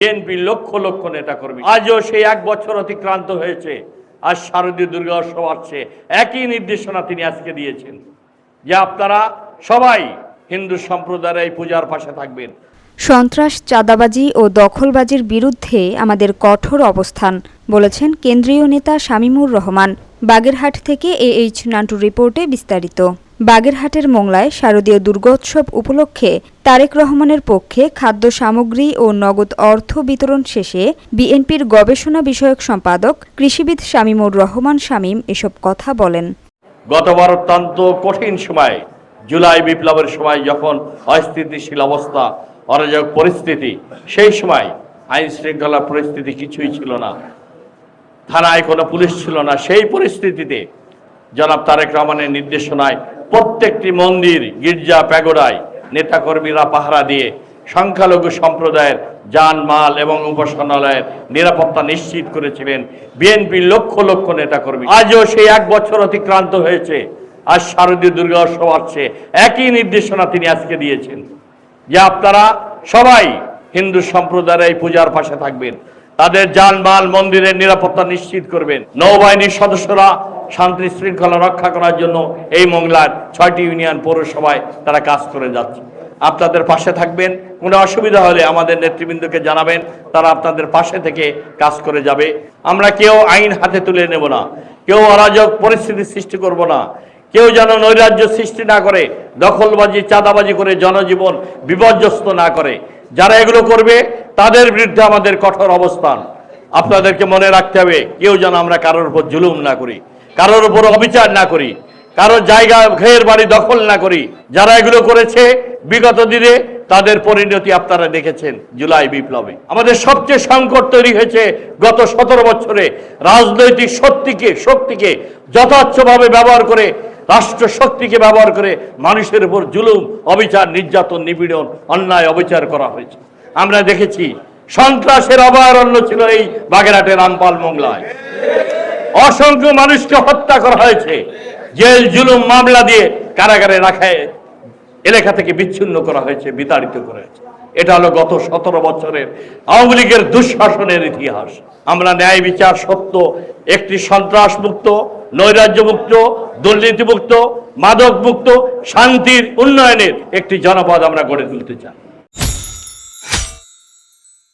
BNP lakh lakh নেতা কর্মী আজও সেই 1 বছর অতিক্রান্ত হয়েছে। আজ শারদীয় দুর্গোৎসব আসছে, একই নির্দেশনা তিনি আজকে দিয়েছেন যে আপনারা সবাই হিন্দু সম্প্রদায়ের এই পূজার পাশে থাকবেন। সন্ত্রাস, চাঁদাবাজি ও দখলবাজির বিরুদ্ধে আমাদের কঠোর অবস্থান, বলেছেন কেন্দ্রীয় নেতা শামীমুর রহমান। বাগেরহাট থেকে এইচ নান্টু রিপোর্টে বিস্তারিত। বাগেরহাটের মোংলায় শারদীয় দুর্গোৎসব উপলক্ষে তারেক রহমানের পক্ষে খাদ্য সামগ্রী ও নগদ অর্থ বিতরণ শেষে বিএনপির গবেষণা বিষয়ক সম্পাদক কৃষিবিদ শামীমুর রহমান শামীম এসব কথা বলেন। গতবার অত্যন্ত কঠিন সময়, জুলাই বিপ্লবের সময় যখন অস্থিতিশীল অবস্থা, অরাজক পরিস্থিতি, সেই সময় আইন শৃঙ্খলা পরিস্থিতি কিছুই ছিল না, থানায় কোনো পুলিশ ছিল না। সেই পরিস্থিতিতে জনাব তারেক রহমানের নির্দেশনায় প্রত্যেকটি মন্দির, গির্জা, প্যাগোডায় নেতাকর্মীরা পাহারা দিয়ে সংখ্যালঘু সম্প্রদায়ের জানমাল এবং উপাসনালয়ের নিরাপত্তা নিশ্চিত করেছিলেন বিএনপির লক্ষ লক্ষ নেতাকর্মী। আজও সেই 1 বছর অতিক্রান্ত হয়েছে। আজ শারদীয় দুর্গোৎসব আসছে, একই নির্দেশনা তিনি আজকে দিয়েছেন যে আপনারা সবাই হিন্দু সম্প্রদায়ের এই পূজার পাশে থাকবেন, তাদের জানমাল, মন্দিরের নিরাপত্তা নিশ্চিত করবেন। নৌবাহিনীর সদস্যরা শান্তি শৃঙ্খলা রক্ষা করার জন্য এই মোংলার 6টি ইউনিয়ন পৌরসভায় তারা কাজ করে যাচ্ছে। আপনাদের পাশে থাকবেন, কোনো অসুবিধা হলে আমাদের নেতৃবৃন্দকে জানাবেন, তারা আপনাদের পাশে থেকে কাজ করে যাবে। আমরা কেউ আইন হাতে তুলে নেব না, কেউ অরাজক পরিস্থিতি সৃষ্টি করব না, কেউ যেন নৈরাজ্য সৃষ্টি না করে, দখলবাজি, চাঁদাবাজি করে জনজীবন বিপর্যস্ত না করে। যারা এগুলো করবে তাদের বিরুদ্ধে আমাদের কঠোর অবস্থান। আপনাদেরকে মনে রাখতে হবে, কেউ যেন আমরা কারোর উপর জুলুম না করি, কারোর উপর অবিচার না করি, কারোর জায়গা, ঘের বাড়ি দখল না করি। যারা এগুলো করেছে বিগত দিনে তাদের পরিণতি আপনারা দেখেছেন জুলাই বিপ্লবে। আমাদের সবচেয়ে সংকট তৈরি হয়েছে গত 17 বছরে রাজনৈতিক শক্তিকে যথার্থভাবে ব্যবহার করে, রাষ্ট্র শক্তিকে ব্যবহার করে মানুষের উপর জুলুম, অবিচার, নির্যাতন, নিপীড়ন, অন্যায়, অবিচার করা হয়েছে। আমরা দেখেছি সন্ত্রাসের অভয়ারণ্য ছিল এই বাগেরহাটের রামপাল মোংলায়। অসংখ্য মানুষকে হত্যা করা হয়েছে, জেল জুলুম মামলা দিয়ে কারাগারে রাখায় এলাকা থেকে বিচ্ছিন্ন করা হয়েছে, বিতাড়িত করা হয়েছে। এটা হলো গত 17 বছরের আওয়ামী লীগের দুঃশাসনের ইতিহাস। আমরা ন্যায়, বিচার, সত্য, একটি সন্ত্রাস মুক্ত, নৈরাজ্য মুক্ত, দুর্নীতি মুক্ত, মাদক মুক্ত, শান্তির উন্নয়নের একটি জনপদ আমরা গড়ে তুলতে চাই।